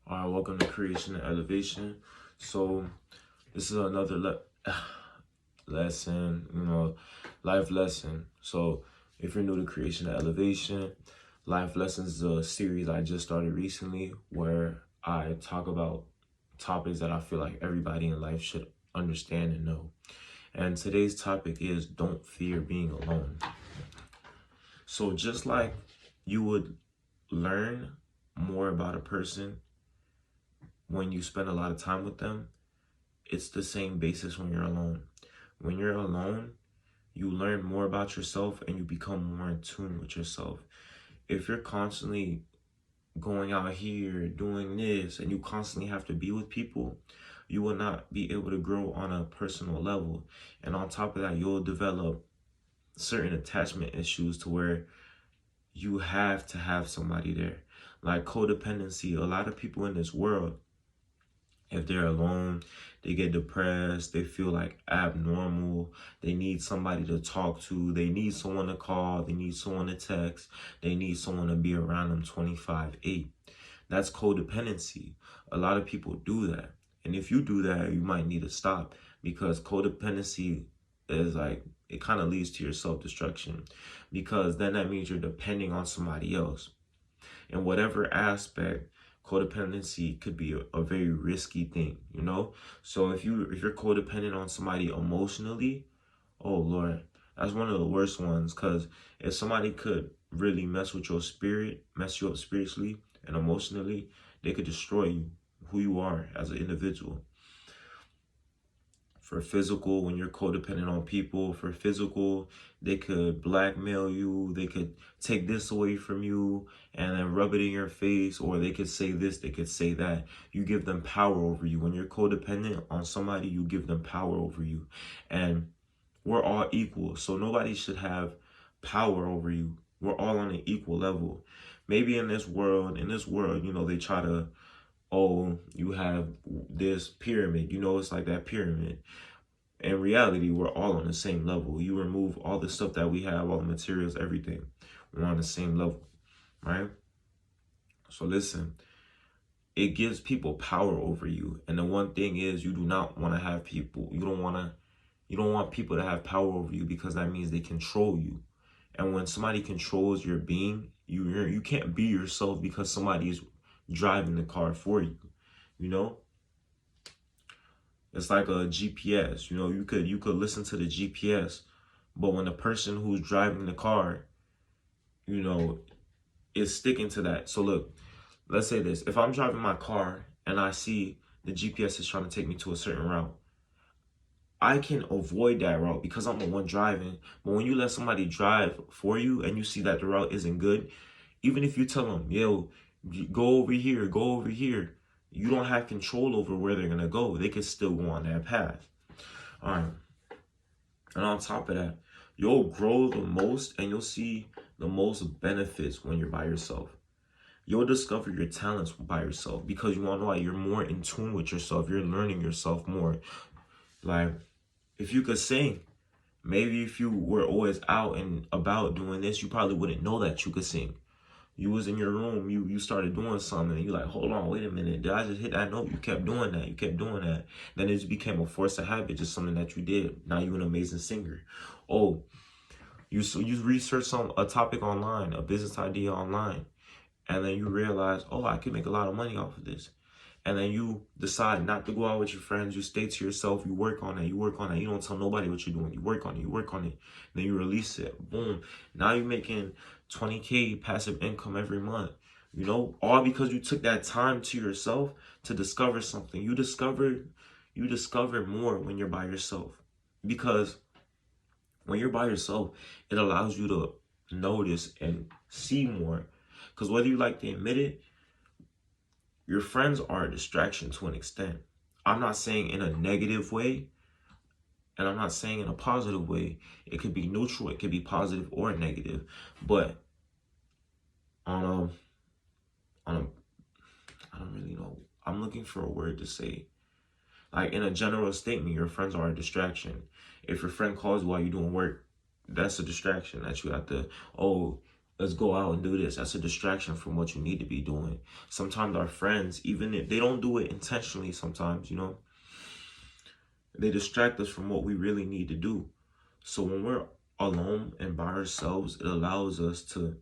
All right, welcome to Creation and Elevation. So this is another lesson, life lesson. So if you're new to Creation and Elevation, Life Lessons is a series I just started recently where I talk about topics that I feel like everybody in life should understand and know. And today's topic is don't fear being alone. So just like you would learn more about a person when you spend a lot of time with them, it's the same basis when you're alone. When you're alone, you learn more about yourself and you become more in tune with yourself. If you're constantly going out here doing this and you constantly have to be with people, you will not be able to grow on a personal level. And on top of that, you'll develop certain attachment issues to where you have to have somebody there. Like codependency, a lot of people in this world, if they're alone, they get depressed, they feel like abnormal, they need somebody to talk to, they need someone to call, they need someone to text, they need someone to be around them 25/8. That's codependency. A lot of people do that. And if you do that, you might need to stop, because codependency is like, it kind of leads to your self-destruction, because then that means you're depending on somebody else. In whatever aspect, codependency could be a very risky thing. So if you're codependent on somebody emotionally, oh Lord, that's one of the worst ones, because if somebody could really mess with your spirit, mess you up spiritually and emotionally, they could destroy you, who you are as an individual. For physical, when you're codependent on people, for physical, they could blackmail you, they could take this away from you and then rub it in your face, or they could say this, they could say that. You give them power over you. When you're codependent on somebody, you give them power over you. And we're all equal, so nobody should have power over you. We're all on an equal level. Maybe in this world, they try to, oh, you have this pyramid, it's like that pyramid. In reality, we're all on the same level. You remove all the stuff that we have, all the materials, everything, we're on the same level, right? So listen, it gives people power over you. And the one thing is, you do not want to have people, you don't want people to have power over you, because that means they control you. And when somebody controls your being, you can't be yourself, because somebody is driving the car for you. It's like a GPS. You could listen to the GPS, but when the person who's driving the car, is sticking to that. So look, let's say this. If I'm driving my car and I see the GPS is trying to take me to a certain route, I can avoid that route because I'm the one driving. But when you let somebody drive for you and you see that the route isn't good, even if you tell them, yo, go over here, you don't have control over where they're going to go. They can still go on that path. All right. And on top of that, you'll grow the most and you'll see the most benefits when you're by yourself. You'll discover your talents by yourself, because you want to know why? You're more in tune with yourself. You're learning yourself more. Like, if you could sing, maybe if you were always out and about doing this, you probably wouldn't know that you could sing. You was in your room, you started doing something, and you're like, hold on, wait a minute, did I just hit that note? You kept doing that. Then it just became a force of habit, just something that you did. Now you're an amazing singer. Oh, you research a topic online, a business idea online, and then you realize, oh, I could make a lot of money off of this. And then you decide not to go out with your friends. You stay to yourself. You work on it. You don't tell nobody what you're doing. You work on it. Then you release it. Boom. Now you're making 20K passive income every month. All because you took that time to yourself to discover something. You discover more when you're by yourself. Because when you're by yourself, it allows you to notice and see more. Because whether you like to admit it, your friends are a distraction to an extent. I'm not saying in a negative way, and I'm not saying in a positive way. It could be neutral, it could be positive or negative. But on I don't really know. I'm looking for a word to say. Like, in a general statement, your friends are a distraction. If your friend calls you while you're doing work, that's a distraction that you have to, oh, let's go out and do this. That's a distraction from what you need to be doing. Sometimes our friends, even if they don't do it intentionally, sometimes, you know, they distract us from what we really need to do. So when we're alone and by ourselves, it allows us to,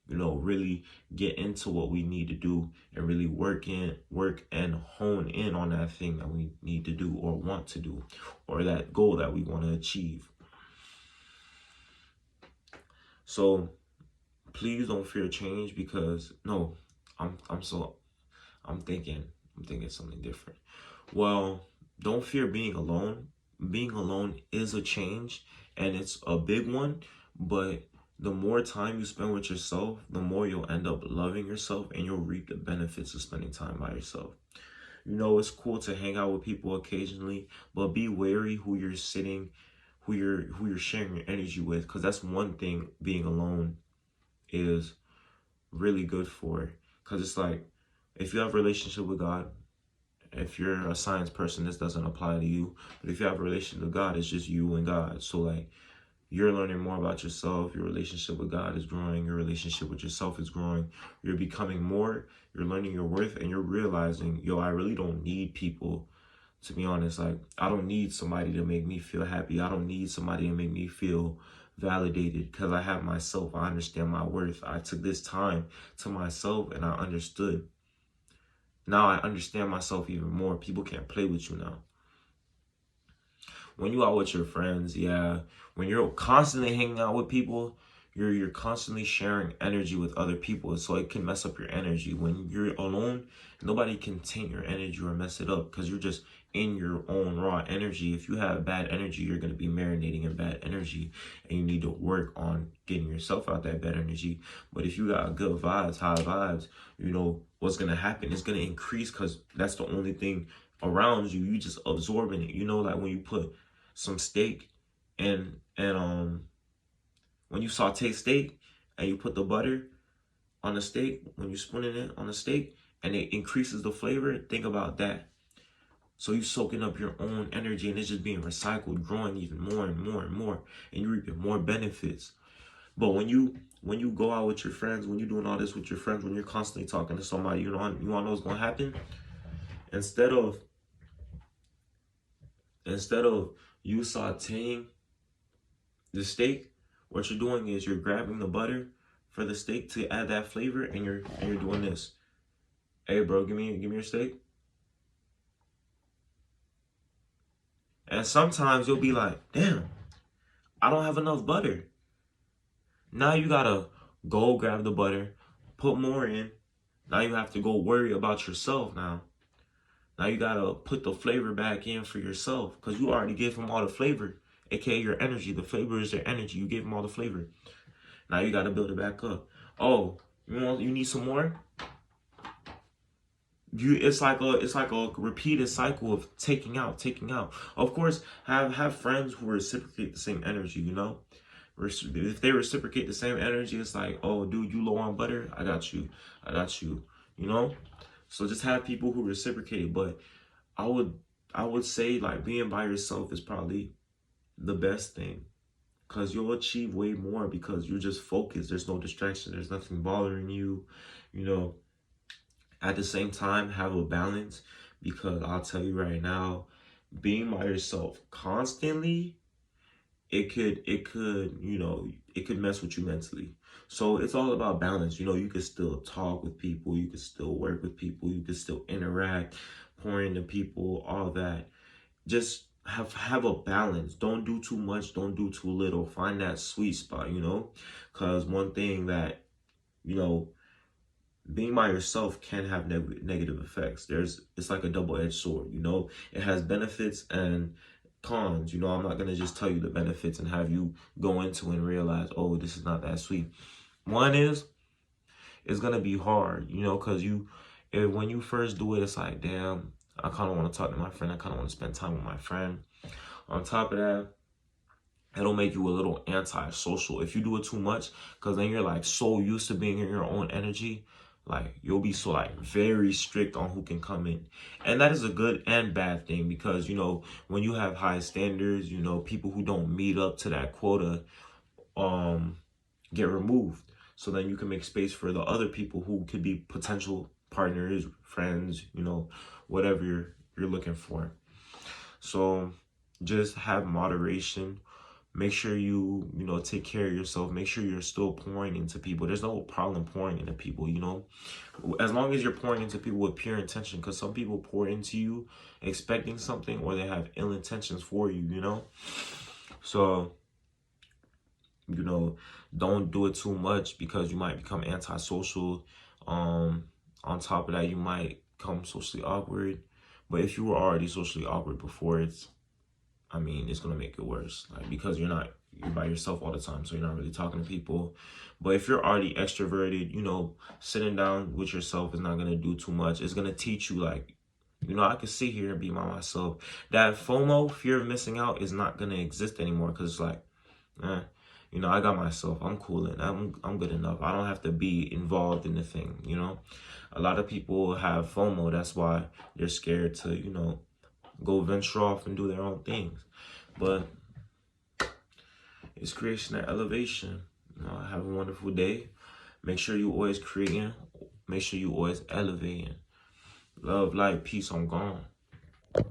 you know, really get into what we need to do and really work and hone in on that thing that we need to do or want to do, or that goal that we want to achieve. So please don't fear change, because no, I'm thinking something different. Well, don't fear being alone. Being alone is a change, and it's a big one, but the more time you spend with yourself, the more you'll end up loving yourself, and you'll reap the benefits of spending time by yourself. You know, it's cool to hang out with people occasionally, but be wary who you're who you're sharing your energy with, because that's one thing being alone is really good for. Because it's like, if you have a relationship with God, if you're a science person, this doesn't apply to you. But if you have a relationship with God, it's just you and God. So like, you're learning more about yourself. Your relationship with God is growing. Your relationship with yourself is growing. You're becoming more. You're learning your worth, and you're realizing, yo, I really don't need people. To be honest, like, I don't need somebody to make me feel happy. I don't need somebody to make me feel validated, because I have myself. I understand my worth. I took this time to myself, and I understood. Now I understand myself even more. People can't play with you now. When you out with your friends, yeah, when you're constantly hanging out with people, you're constantly sharing energy with other people, so it can mess up your energy. When you're alone, nobody can taint your energy or mess it up, because you're just in your own raw energy. If you have bad energy, you're going to be marinating in bad energy, and you need to work on getting yourself out that bad energy. But if you got good vibes, high vibes, you know what's going to happen. It's going to increase, because that's the only thing around you. You just absorbing it. You know, like when you put some steak and when you saute steak and you put the butter on the steak, when you spoon it in on the steak, and it increases the flavor, think about that. So you soaking up your own energy, and it's just being recycled, growing even more and more and more, and you're reaping more benefits. But when you go out with your friends, when you're doing all this with your friends, when you're constantly talking to somebody, you want to know what's gonna happen? Instead of you sauteing the steak, what you're doing is you're grabbing the butter for the steak to add that flavor, and you're doing this. Hey bro, give me your steak. And sometimes you'll be like, damn, I don't have enough butter. Now you gotta go grab the butter, put more in. Now you have to go worry about yourself now. Now you gotta put the flavor back in for yourself, because you already gave them all the flavor, aka your energy. The flavor is their energy. You gave them all the flavor. Now you gotta build it back up. Oh, you need some more? It's like a repeated cycle of taking out. Of course, have friends who reciprocate the same energy, you know? If they reciprocate the same energy, it's like, oh dude, you low on butter? I got you, you know? So just have people who reciprocate. But I would say, like, being by yourself is probably the best thing, because you'll achieve way more, because you're just focused. There's no distraction. There's nothing bothering you, you know. At the same time, have a balance, because I'll tell you right now, being by yourself constantly, it could mess with you mentally. So it's all about balance. You know, you can still talk with people, you can still work with people, you can still interact, pour into people, all that. Just have a balance. Don't do too much, don't do too little. Find that sweet spot, you know? Because one thing that, you know, being by yourself can have negative effects. It's like a double-edged sword, you know? It has benefits and cons. You know, I'm not gonna just tell you the benefits and have you go into and realize, oh, this is not that sweet. One is, it's gonna be hard, you know, because when you first do it, it's like, damn, I kind of want to talk to my friend. I kind of want to spend time with my friend. On top of that, it'll make you a little anti-social if you do it too much, because then you're like so used to being in your own energy. Like, you'll be so like very strict on who can come in. And that is a good and bad thing, because, you know, when you have high standards, you know, people who don't meet up to that quota get removed. so then you can make space for the other people who could be potential partners, friends, you know, whatever you're looking for. So just have moderation. Make sure you know, take care of yourself. Make sure you're still pouring into people. There's no problem pouring into people, you know, as long as you're pouring into people with pure intention, because some people pour into you expecting something, or they have ill intentions for you, you know. So, you know, don't do it too much, because you might become antisocial. On top of that, you might become socially awkward. But if you were already socially awkward before, it's gonna make it worse. Like, because you're by yourself all the time, so you're not really talking to people. But if you're already extroverted, you know, sitting down with yourself is not gonna do too much. It's gonna teach you, like, you know, I could sit here and be by myself. That FOMO, fear of missing out, is not gonna exist anymore, because it's like, you know, I got myself. I'm cool, and I'm good enough. I don't have to be involved in the thing, you know. A lot of people have FOMO. That's why they're scared to, you know, go venture off and do their own things. But it's creation and elevation. You know, have a wonderful day. Make sure you always creating. Make sure you always elevating. Love, light, peace. I'm gone.